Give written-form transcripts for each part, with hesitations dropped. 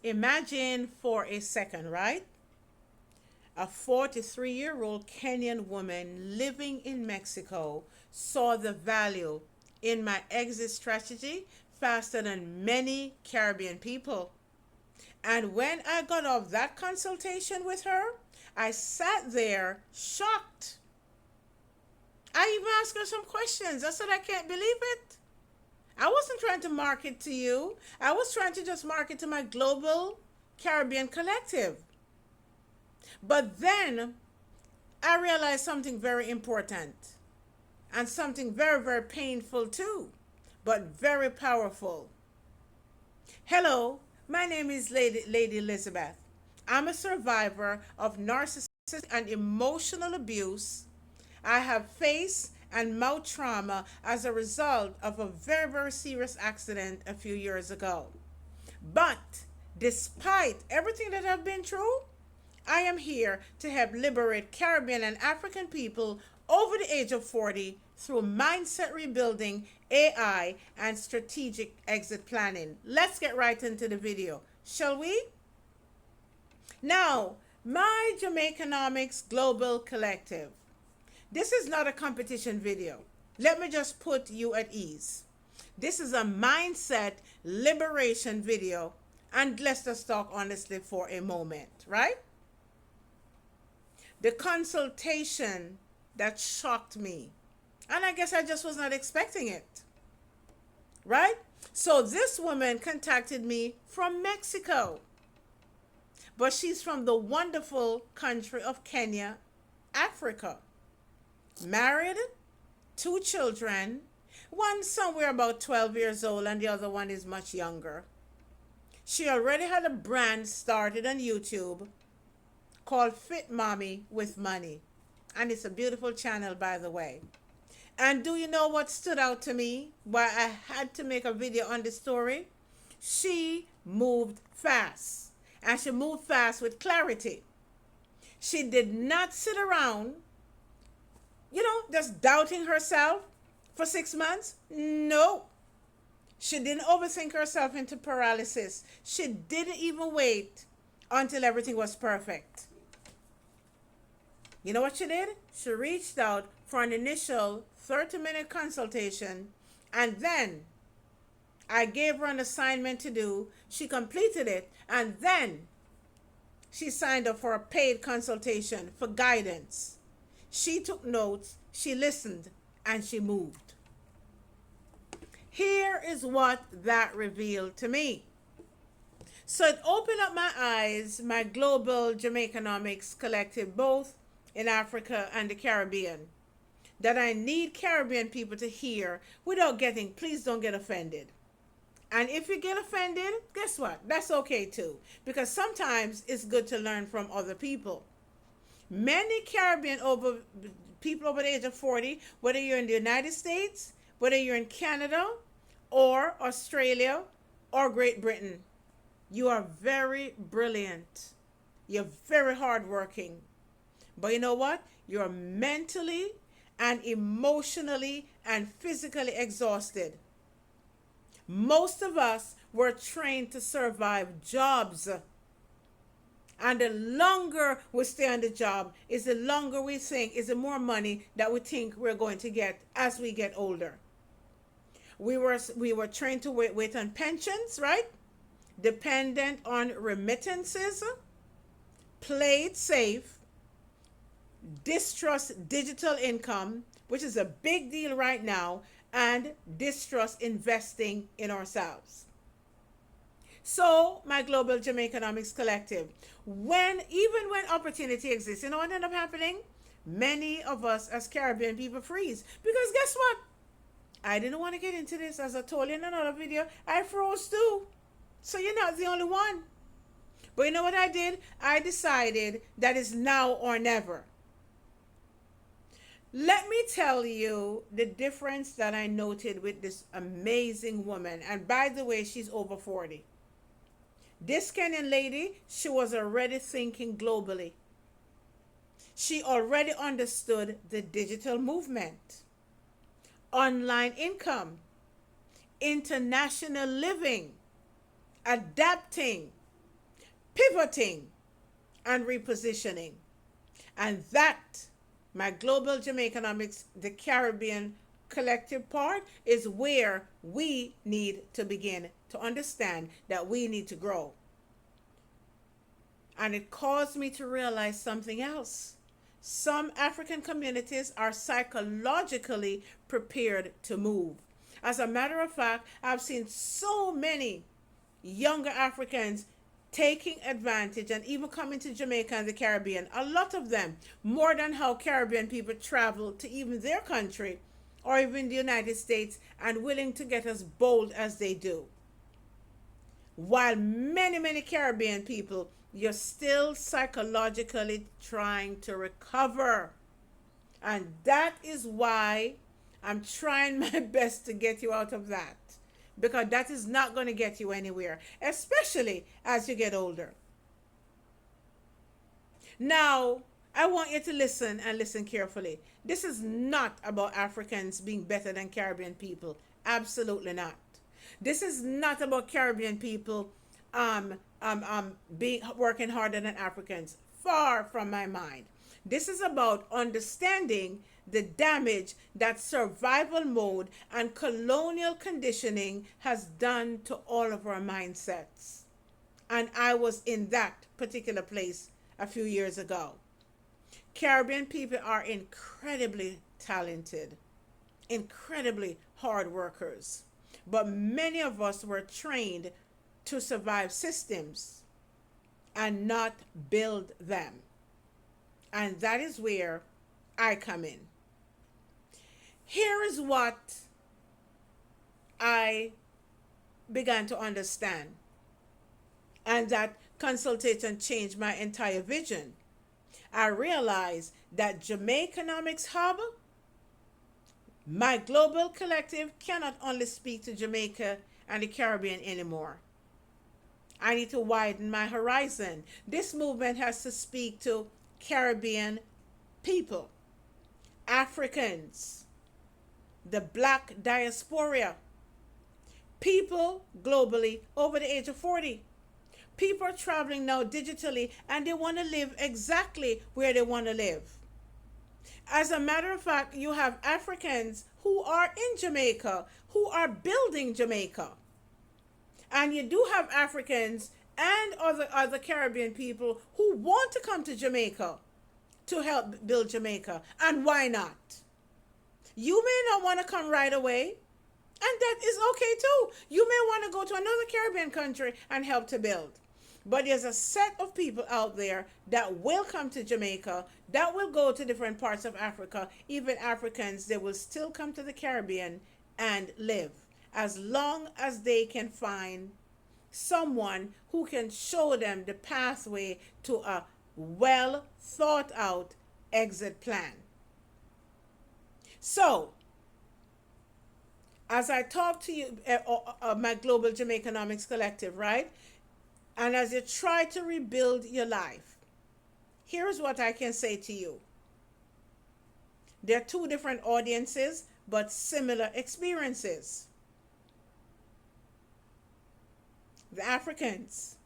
Imagine for a second, right? A 43-year-old Kenyan woman living in Mexico saw the value in my exit strategy faster than many Caribbean people. And when I got off that consultation with her, I sat there shocked. I even asked her some questions. I said, I can't believe it. I wasn't trying to market to you. I was trying to just market to my global Caribbean collective. But then I realized something very important and something very, very painful too, but very powerful. Hello, my name is Lady Elizabeth. I'm a survivor of narcissistic and emotional abuse. I have face and mouth trauma as a result of a very, very serious accident a few years ago. But despite everything that I've been through, I am here to help liberate Caribbean and African people over the age of 40 through mindset rebuilding, AI, and strategic exit planning. Let's get right into the video, shall we? Now, my Jamaicanomics Global Collective. This is not a competition video. Let me just put you at ease. This is a mindset liberation video, and let's just talk honestly for a moment, right? The consultation that shocked me, and I guess I just was not expecting it, right? So this woman contacted me from Mexico, but she's from the wonderful country of Kenya, Africa. Married, 2 children, one somewhere about 12 years old and the other one is much younger. She already had a brand started on YouTube called Fit Mommy with Money. And it's a beautiful channel, by the way. And do you know what stood out to me? Why I had to make a video on this story? She moved fast. And she moved fast with clarity. She did not sit around, just doubting herself for 6 months. No. She didn't overthink herself into paralysis. She didn't even wait until everything was perfect. You know what she did? She reached out for an initial 30-minute consultation, and then I gave her an assignment to do. She completed it, and then she signed up for a paid consultation for guidance. She took notes, she listened, and she moved. Here is what that revealed to me. So it opened up my eyes, my global Jamaicanomics collective, both in Africa and the Caribbean, that I need Caribbean people to hear without getting, please don't get offended. And if you get offended, guess what? That's okay too, because sometimes it's good to learn from other people. Many Caribbean people over the age of 40, whether you're in the United States, whether you're in Canada or Australia or Great Britain, you are very brilliant. You're very hardworking. But you know what? You're mentally and emotionally and physically exhausted. Most of us were trained to survive jobs. And the longer we stay on the job, is the longer we think, is the more money that we think we're going to get as we get older. We were trained to wait on pensions, right? Dependent on remittances, play it safe, distrust digital income, which is a big deal right now, and distrust investing in ourselves. So, my global Jamaicanomics collective, even when opportunity exists, you know what ended up happening? Many of us as Caribbean people freeze. Because guess what? I didn't want to get into this. As I told you in another video, I froze too. So you're not the only one. But you know what I did? I decided that it's now or never. Let me tell you the difference that I noted with this amazing woman. And by the way, she's over 40. This Kenyan lady, she was already thinking globally. She already understood the digital movement, online income, international living, adapting, pivoting and repositioning. And that, my global Jamaicanomics, the Caribbean collective part, is where we need to begin to understand that we need to grow. And it caused me to realize something else. Some African communities are psychologically prepared to move. As a matter of fact, I've seen so many younger Africans taking advantage and even coming to Jamaica and the Caribbean. A lot of them, more than how Caribbean people travel to even their country or even the United States, and willing to get as bold as they do. While many Caribbean people, you're still psychologically trying to recover. And that is why I'm trying my best to get you out of that. Because that is not going to get you anywhere, especially as you get older. Now, I want you to listen and listen carefully. This is not about Africans being better than Caribbean people. Absolutely not. This is not about Caribbean people being working harder than Africans. Far from my mind. This is about understanding the damage that survival mode and colonial conditioning has done to all of our mindsets. And I was in that particular place a few years ago. Caribbean people are incredibly talented, incredibly hard workers. But many of us were trained to survive systems and not build them. And that is where I come in. Here is what I began to understand. And that consultation changed my entire vision. I realized that Jamaicanomics Hub, my global collective, cannot only speak to Jamaica and the Caribbean anymore. I need to widen my horizon. This movement has to speak to Caribbean people, Africans, the Black Diaspora, people globally over the age of 40. People are traveling now digitally and they want to live exactly where they want to live. As a matter of fact, you have Africans who are in Jamaica, who are building Jamaica. And you do have Africans and other Caribbean people who want to come to Jamaica to help build Jamaica. And why not? You may not want to come right away, and that is okay too. You may want to go to another Caribbean country and help to build. But there's a set of people out there that will come to Jamaica, that will go to different parts of Africa. Even Africans, they will still come to the Caribbean and live, as long as they can find someone who can show them the pathway to a well thought out exit plan. So, as I talk to you, my Global Jamaicanomics Collective, right? And as you try to rebuild your life, here's what I can say to you. There are two different audiences, but similar experiences. The Africans.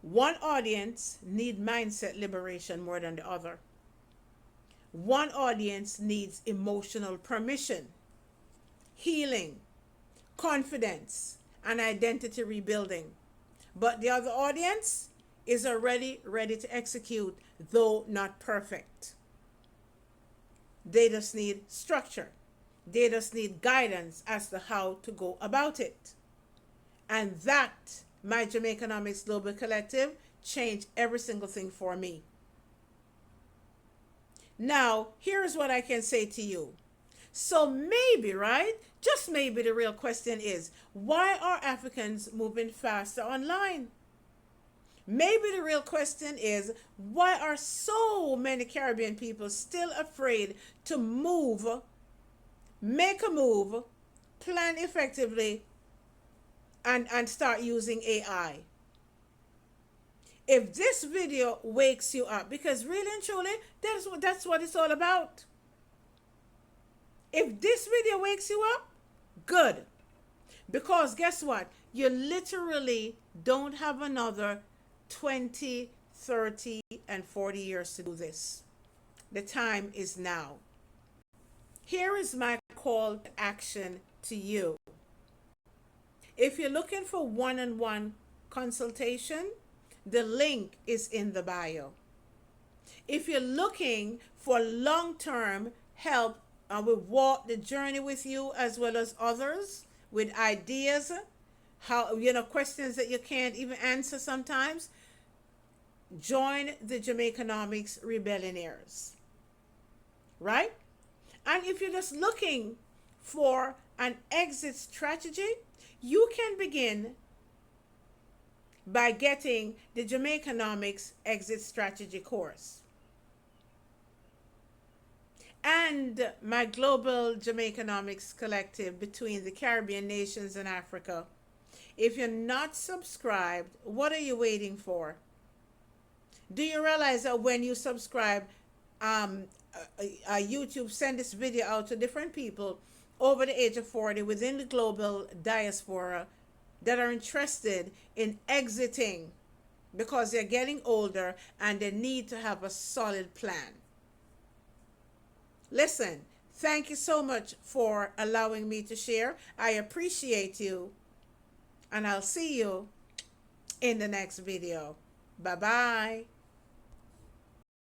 One audience need mindset liberation more than the other. One audience needs emotional permission, healing, confidence, and identity rebuilding. But the other audience is already ready to execute, though not perfect. They just need structure. They just need guidance as to how to go about it. And that, my Jamaicanomics Global Collective, changed every single thing for me. Now, here's what I can say to you. So maybe, right? Just maybe the real question is, why are Africans moving faster online? Maybe the real question is, why are so many Caribbean people still afraid to move, make a move, plan effectively, and start using AI? If this video wakes you up, because really and truly, that's what it's all about. If this video wakes you up, good. Because guess what? You literally don't have another 20, 30, and 40 years to do this. The time is now. Here is my call to action to you. If you're looking for one-on-one consultation, the link is in the bio. If you're looking for long-term help, I will walk the journey with you as well as others with ideas, how, questions that you can't even answer sometimes. Join the Jamaicanomics Rebellionaires, right? And if you're just looking for an exit strategy, you can begin by getting the Jamaicanomics Exit Strategy course and my Global Jamaicanomics Collective between the Caribbean nations and Africa. If you're not subscribed, what are you waiting for? Do you realize that when you subscribe, YouTube send this video out to different people over the age of 40 within the global diaspora that are interested in exiting because they're getting older and they need to have a solid plan. Listen, thank you so much for allowing me to share. I appreciate you, and I'll see you in the next video. Bye-bye.